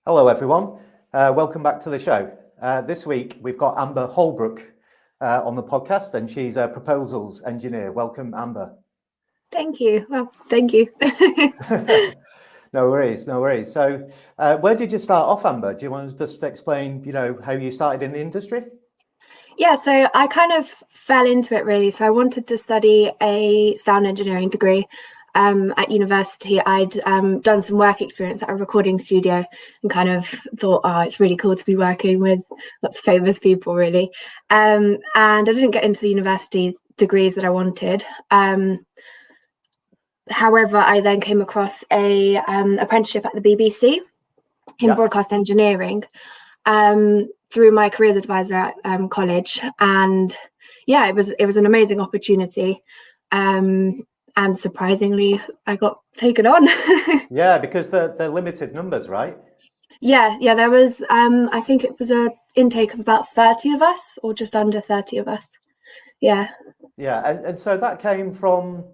Hello, everyone. Welcome back to the show. This week, we've got Amber Holbrook on the podcast, and she's a proposals engineer. Welcome, Amber. Thank you. Well, thank you. No worries, no worries. So where did you start off, Amber? Do you want to just explain, how you started in the industry? Yeah, so I kind of fell into it, really. So I wanted to study a sound engineering degree. At university, I'd done some work experience at a recording studio and kind of thought, oh, it's really cool to be working with lots of famous people, really. And I didn't get into the university's degrees that I wanted. However, I then came across a apprenticeship at the BBC in broadcast engineering through my careers advisor at college, and yeah, it was an amazing opportunity. And surprisingly, I got taken on. Yeah, because they're limited numbers, right? Yeah, there was, I think it was an intake of about 30 of us, or just under 30 of us. Yeah. Yeah, and so that came from,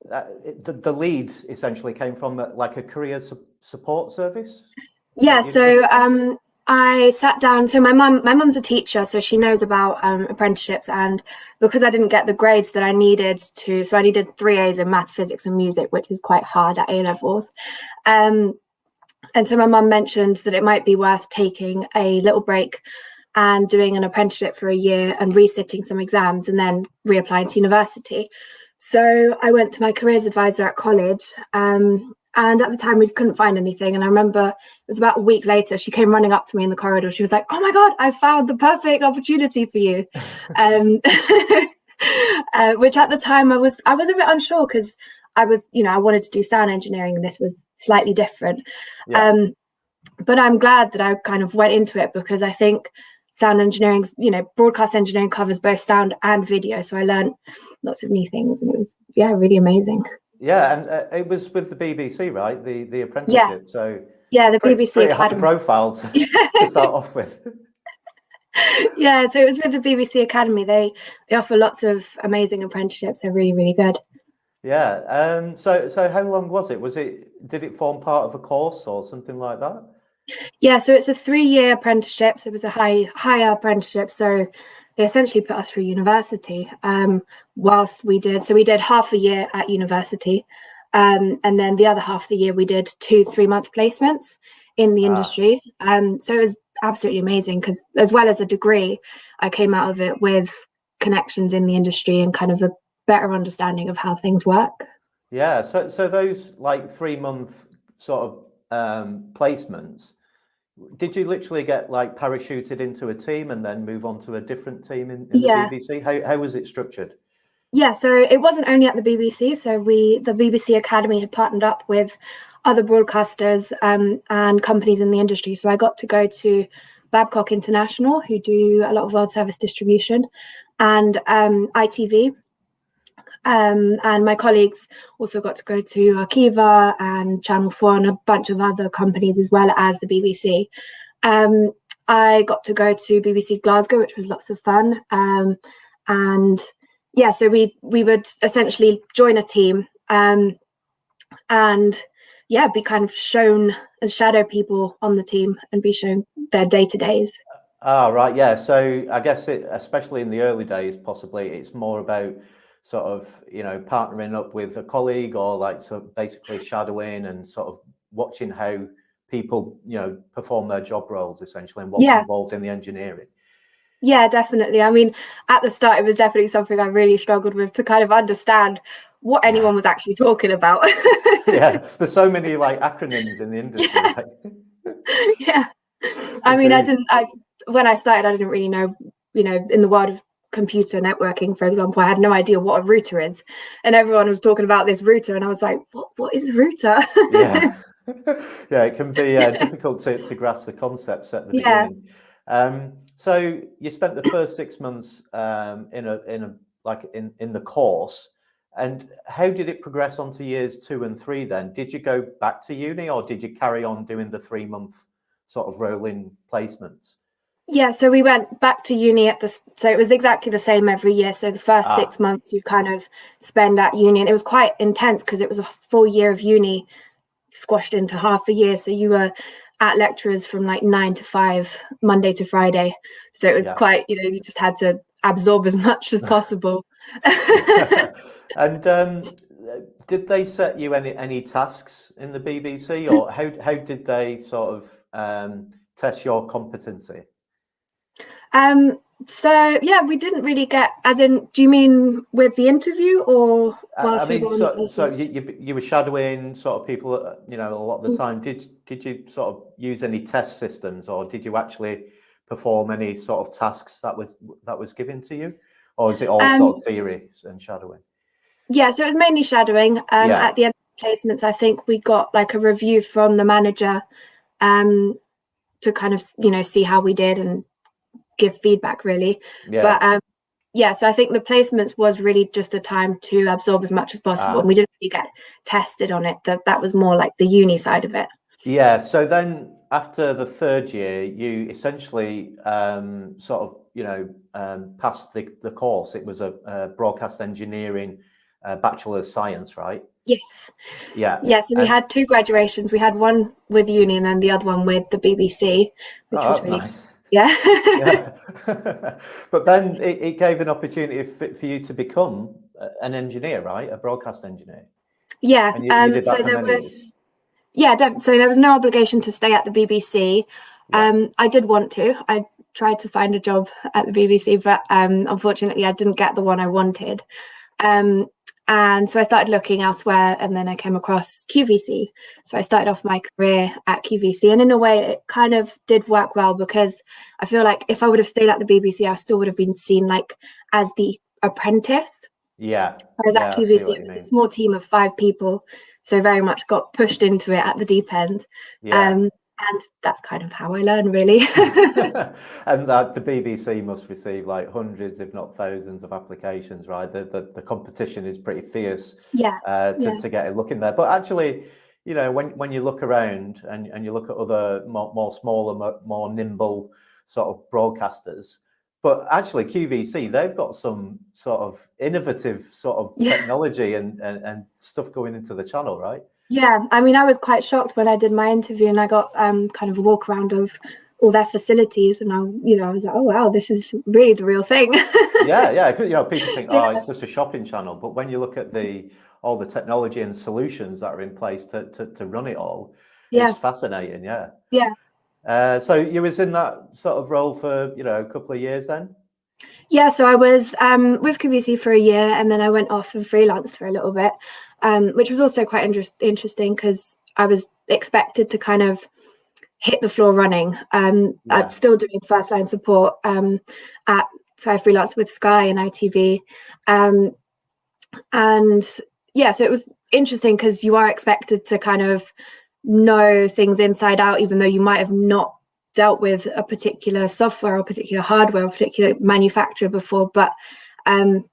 the lead essentially came from like a career support service? Yeah, so I sat down. So my mum's a teacher, so she knows about apprenticeships, and because I didn't get the grades that I needed to, so I needed 3 A's in maths, physics, and music, which is quite hard at A levels. And so my mum mentioned that it might be worth taking a little break and doing an apprenticeship for a year and resitting some exams and then reapplying to university. So I went to my careers advisor at college. And at the time, we couldn't find anything. And I remember it was about a week later, she came running up to me in the corridor. She was like, "Oh my God, I found the perfect opportunity for you." Which at the time I was a bit unsure, because I wanted to do sound engineering, and this was slightly different. Yeah. But I'm glad that I kind of went into it, because I think sound engineering, broadcast engineering covers both sound and video. So I learned lots of new things, and it was, really amazing. Yeah, and it was with the BBC, right? The apprenticeship. Yeah. So yeah, the BBC pretty Academy. high profile to start off with. Yeah, so it was with the BBC Academy. They offer lots of amazing apprenticeships. They're really, really good. Yeah. So how long was it? Did it form part of a course or something like that? Yeah, so it's a 3-year apprenticeship. So it was a higher apprenticeship. So they essentially put us through university whilst we did half a year at university, and then the other half of the year we did 2 3-month placements in the industry. So it was absolutely amazing, because as well as a degree, I came out of it with connections in the industry and kind of a better understanding of how things work. Yeah, so those like 3-month sort of placements, did you literally get like parachuted into a team and then move on to a different team in the BBC? How was it structured? Yeah, so it wasn't only at the BBC. So the BBC Academy had partnered up with other broadcasters and companies in the industry. So I got to go to Babcock International, who do a lot of world service distribution, and ITV. And my colleagues also got to go to Arkiva and Channel 4 and a bunch of other companies, as well as the BBC. I got to go to BBC Glasgow, which was lots of fun. And yeah, so we would essentially join a team and be kind of shown as shadow people on the team and be shown their day-to-days. Oh, right. Yeah. So I guess especially in the early days, possibly it's more about sort of, partnering up with a colleague, or like basically shadowing and sort of watching how people, perform their job roles essentially, and what's involved in the engineering. Yeah, definitely. I mean, at the start, it was definitely something I really struggled with, to kind of understand what anyone was actually talking about. Yeah, there's so many like acronyms in the industry. Yeah. I mean, when I started, I didn't really know, in the world of computer networking, for example, I had no idea what a router is, and everyone was talking about this router, and I was like, what is a router? Yeah, it can be difficult to grasp the concepts at the beginning. So you spent the first 6 months in the course, and how did it progress onto years 2 and 3 then? Did you go back to uni, or did you carry on doing the 3-month sort of rolling placements? Yeah, so we went back to uni so it was exactly the same every year. So the first 6 months you kind of spend at uni, and it was quite intense because it was a full year of uni squashed into half a year. So you were at lecturers from like 9 to 5, Monday to Friday. So it was quite, you just had to absorb as much as possible. And did they set you any tasks in the BBC, or how did they sort of test your competency? So yeah, we didn't really get, as in, do you mean with the interview or whilst I mean, we were on the so you were shadowing sort of people, a lot of the time. Did you sort of use any test systems, or did you actually perform any sort of tasks that was given to you, or is it all sort of theory and shadowing? Yeah, so it was mainly shadowing. At the end of placements, I think we got like a review from the manager to kind of see how we did and give feedback, really. But so I think the placements was really just a time to absorb as much as possible, and we didn't really get tested on it. That was more like the uni side of it. Yeah, so then after the third year, you essentially sort of passed the course. It was a broadcast engineering Bachelor's Science, right? Yes. Yeah, so we had 2 graduations. We had one with uni and then the other one with the BBC, which was really nice. Yeah. But then it gave an opportunity for you to become an engineer, right? A broadcast engineer. Yeah. And you did that so for many years. Yeah, definitely. So there was no obligation to stay at the BBC. I did want to. I tried to find a job at the BBC, but unfortunately I didn't get the one I wanted. And so I started looking elsewhere, and then I came across QVC. So I started off my career at QVC, and in a way it kind of did work well, because I feel like if I would have stayed at the BBC, I still would have been seen like as the apprentice. Yeah. Whereas at QVC, it was a small team of 5 people. So very much got pushed into it at the deep end. And that's kind of how I learn, really. And the BBC must receive like hundreds, if not thousands, of applications, right? The competition is pretty fierce to get a look in there. But actually, when you look around and you look at other more smaller, more nimble sort of broadcasters, but actually QVC, they've got some sort of innovative sort of technology and stuff going into the channel, right? Yeah, I mean, I was quite shocked when I did my interview and I got kind of a walk around of all their facilities, and I was like, oh wow, this is really the real thing. Yeah. People think, it's just a shopping channel, but when you look at all the technology and solutions that are in place to run it all, it's fascinating. Yeah. So you was in that sort of role for a couple of years then? Yeah, so I was with QVC for a year, and then I went off and freelanced for a little bit, which was also quite interesting, because I was expected to kind of hit the floor running. I'm still doing first line support so I freelanced with Sky and ITV, and so it was interesting because you are expected to kind of know things inside out, even though you might have not dealt with a particular software or particular hardware or particular manufacturer before. But I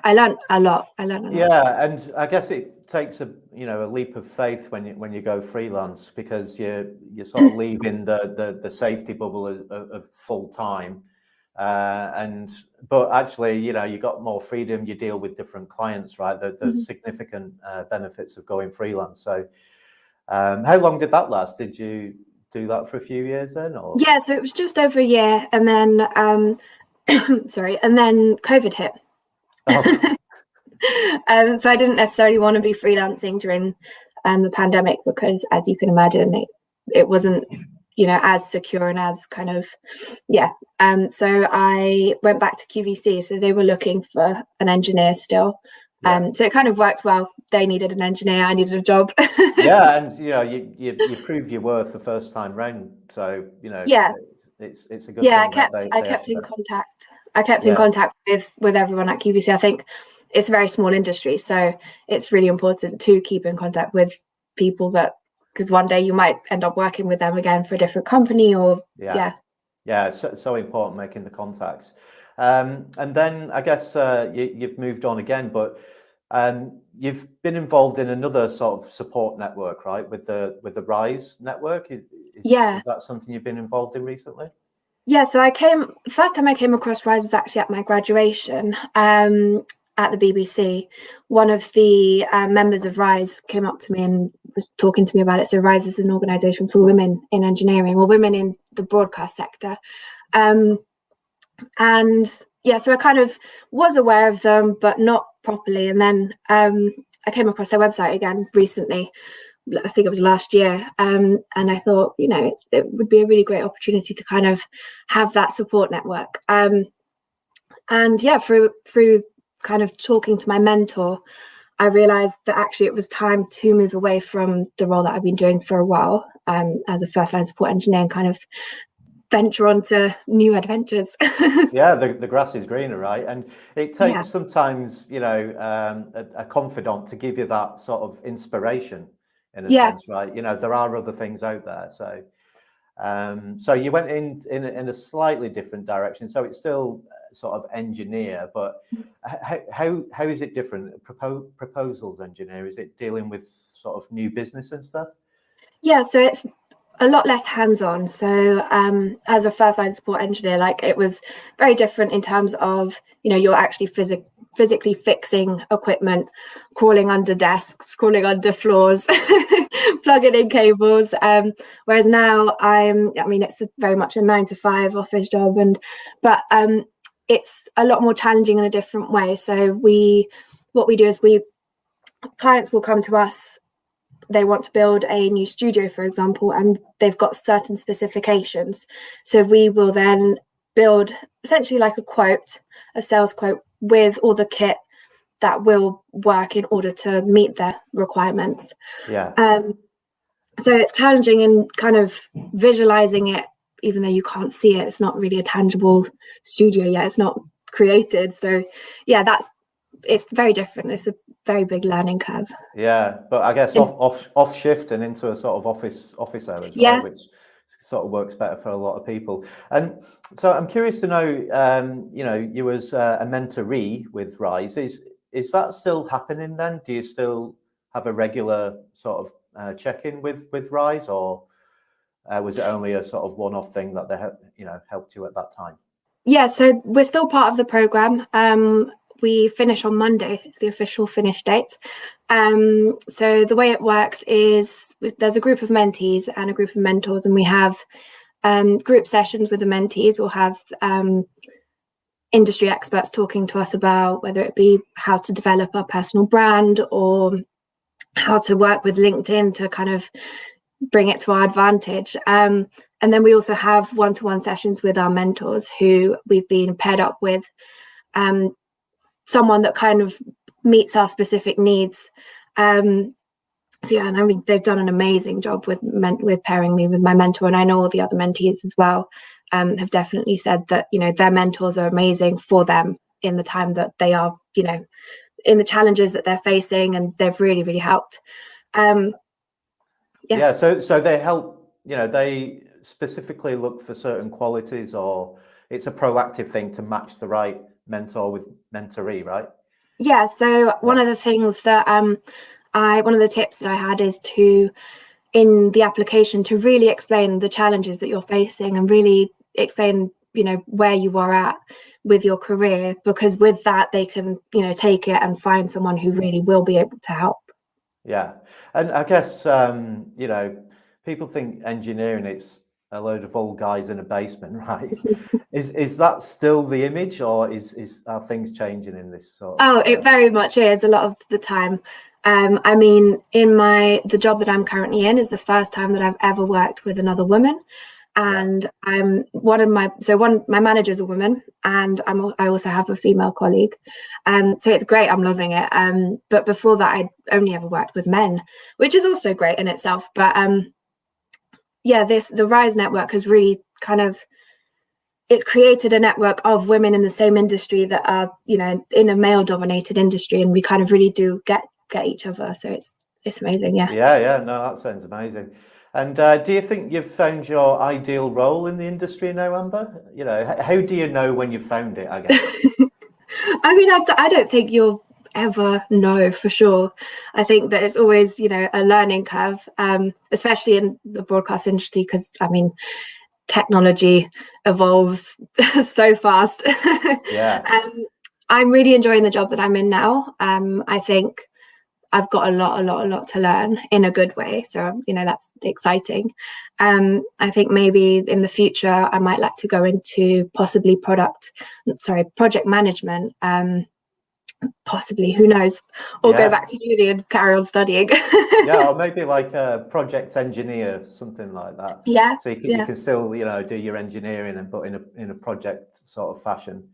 learned a lot. Yeah, and I guess it takes a leap of faith when you go freelance, because you're sort of leaving the safety bubble of full time, but actually you got more freedom. You deal with different clients, right? There's significant benefits of going freelance. So how long did that last? Did you do that for a few years then, or? Yeah, so it was just over a year, and then and then COVID hit. So I didn't necessarily want to be freelancing during the pandemic, because as you can imagine, it wasn't as secure and as kind of so I went back to QVC. So they were looking for an engineer still. So it kind of worked well. They needed an engineer, I needed a job. And you prove your worth the first time round. So it's a good thing. I kept in contact. I kept in contact with everyone at QVC. I think it's a very small industry, so it's really important to keep in contact with people, because one day you might end up working with them again for a different company, or it's so important making the contacts. And then I guess you've moved on again, but you've been involved in another sort of support network, right? With the Ryze network. Is that something you've been involved in recently? Yeah, so first time I came across Ryze was actually at my graduation at the BBC. One of the members of Ryze came up to me and was talking to me about it. So Ryze is an organisation for women in engineering, or women in the broadcast sector. And yeah, so I kind of was aware of them, but not properly. And then I came across their website again recently. I think it was last year. And I thought, you know, it would be a really great opportunity to kind of have that support network. And yeah, through kind of talking to my mentor, I realized that actually it was time to move away from the role that I've been doing for a while as a first line support engineer, and kind of venture onto new adventures. Yeah, the grass is greener, right? And it takes sometimes, you know, a confidant to give you that sort of inspiration in a sense, right? You know, there are other things out there. So so you went in a slightly different direction. So it's still sort of engineer, but how is it different? Proposals engineer, is it dealing with sort of new business and stuff? Yeah, so it's a lot less hands-on. So as a first line support engineer, like, it was very different in terms of, you know, you're actually physically fixing equipment, crawling under desks, crawling under floors, plugging in cables. Whereas now I mean, it's very much a 9-to-5 office job, but it's a lot more challenging in a different way. So what we do is clients will come to us. They want to build a new studio, for example, and they've got certain specifications. So we will then build essentially like a sales quote with all the kit that will work in order to meet their requirements. Yeah. So it's challenging in kind of visualizing it, even though you can't see it. It's not really a tangible studio yet. It's not created. So yeah, it's very different. It's a very big learning curve. Yeah, but I guess off shift and into a sort of office hours, right? Which sort of works better for a lot of people. And so I'm curious to know, you know, you was a mentoree with Ryze. Is that still happening then? Do you still have a regular sort of check-in with Ryze, or was it only a sort of one-off thing that they helped you at that time? Yeah, so we're still part of the program. We finish on Monday. It's the official finish date. So the way it works is there's a group of mentees and a group of mentors, and we have group sessions with the mentees. We'll have industry experts talking to us about whether it be how to develop our personal brand, or how to work with LinkedIn to kind of bring it to our advantage. And then we also have one-to-one sessions with our mentors, who we've been paired up with someone that kind of meets our specific needs. So yeah, and I mean, they've done an amazing job with pairing me with my mentor, and I know all the other mentees as well have definitely said that, you know, their mentors are amazing for them in the time that they are, you know, in the challenges that they're facing, and they've really, really helped. Yeah, so they help, you know, they specifically look for certain qualities, or it's a proactive thing to match the right mentor with mentoree, right? Yeah, so one of the things that one of the tips that I had is to, in the application, to really explain the challenges that you're facing, and really explain, you know, where you are at with your career, because with that they can, you know, take it and find someone who really will be able to help. Yeah, and I guess you know, people think engineering, it's a load of old guys in a basement, right? Is that still the image, or are things changing in this sort of? It very much is a lot of the time. I mean, in the job that I'm currently in is the first time that I've ever worked with another woman, and I'm my manager's a woman, and I also have a female colleague, so it's great. I'm loving it. But before that, I'd only ever worked with men, which is also great in itself. But yeah, the Ryze network has really kind of, it's created a network of women in the same industry that are, you know, in a male dominated industry, and we kind of really do get each other. So it's amazing. Yeah, no, that sounds amazing. And do you think you've found your ideal role in the industry now, Amber? You know, how do you know when you've found it, I guess? I mean, I don't think you'll ever know for sure. I think that it's always, you know, a learning curve, especially in the broadcast industry, because I mean, technology evolves so fast. Yeah. I'm really enjoying the job that I'm in now. I think I've got a lot to learn in a good way. So, you know, that's exciting. I think maybe in the future, I might like to go into possibly project management. Possibly, who knows, or go back to uni and carry on studying. Yeah, or maybe like a project engineer, something like that. Yeah. So you can still, you know, do your engineering and but in a project sort of fashion.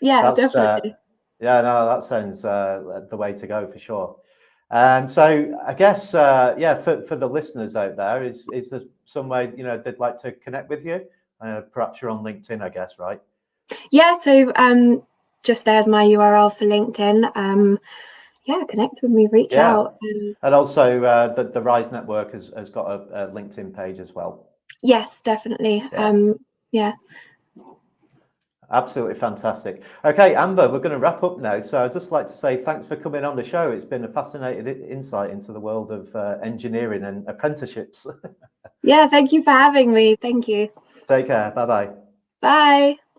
Yeah, That's definitely. yeah, no, that sounds the way to go for sure. So I guess yeah, for the listeners out there, is there some way, you know, they'd like to connect with you? Perhaps you're on LinkedIn, I guess, right? Yeah, so just there's my URL for LinkedIn. Yeah, connect with me, reach out. And also the Ryze network has got a LinkedIn page as well. Yes, definitely. Yeah. Absolutely fantastic. Okay, Amber, we're going to wrap up now. So I'd just like to say thanks for coming on the show. It's been a fascinating insight into the world of engineering and apprenticeships. Yeah, thank you for having me. Thank you. Take care. Bye-bye. Bye.